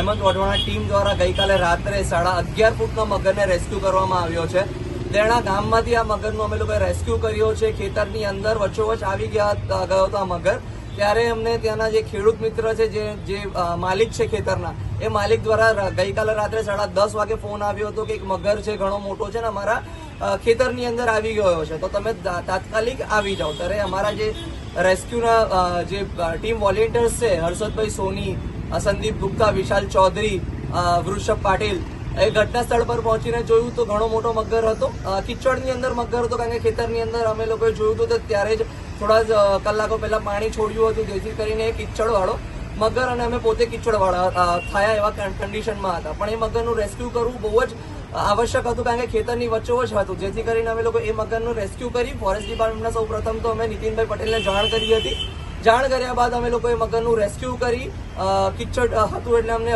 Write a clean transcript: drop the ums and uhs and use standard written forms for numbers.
Hemant Wadhwana team દ્વારા ગઈકાલે રાત્રે 11.5 ફૂટના મગરને રેસ્ક્યુ કરવામાં આવ્યો છે। તેના ગામમાંથી આ મગરનો અમે લોકોએ રેસ્ક્યુ કર્યો છે। ખેતરની અંદર વચ્ચોવચ આવી ગયો હતો આ મગર। ત્યારે અમને ત્યાંના જે ખેડૂત મિત્ર છે, જે માલિક છે ખેતરના, એ માલિક દ્વારા ગઈકાલે રાત્રે 10:30 વાગે ફોન આવ્યો હતો કે એક મગર છે, ઘણો મોટો છે ને અમારા ખેતરની અંદર આવી ગયો છે, તો તમે તાત્કાલિક આવી જાઓ। ત્યારે અમારા જે રેસ્ક્યુના જે ટીમ વોલેન્ટિયર્સ છે, હર્ષદભાઈ સોની, સંદીપ ગુપ્તા, વિશાલ ચૌધરી, વૃષભ પાટીલ, એ ઘટના સ્થળ પર પહોંચીને જોયું તો ઘણો મોટો મગર હતો। કિચડની અંદર મગર હતો, કારણ કે ખેતરની અંદર અમે લોકોએ જોયું હતું તો ત્યારે જ થોડા જ કલાકો પહેલા પાણી છોડ્યું હતું, જેથી કરીને એ કિચડવાળો મગર અને અમે પોતે કિચડવાળા થયા એવા કન્ડિશનમાં હતા। પણ એ મગરનું રેસ્ક્યુ કરવું બહુ જ આવશ્યક હતું, કારણ કે ખેતરની વચ્ચોવચ હતું, જેથી કરીને અમે લોકો એ મગરનું રેસ્ક્યુ કરી ફોરેસ્ટ ડિપાર્ટમેન્ટના સૌ પ્રથમ તો અમે નીતિનભાઈ પટેલને જાણ કરી હતી। જાણ કર્યા બાદ અમે લોકોએ મગરનું રેસ્ક્યુ કરી, કિચડ હતું એટલે અમને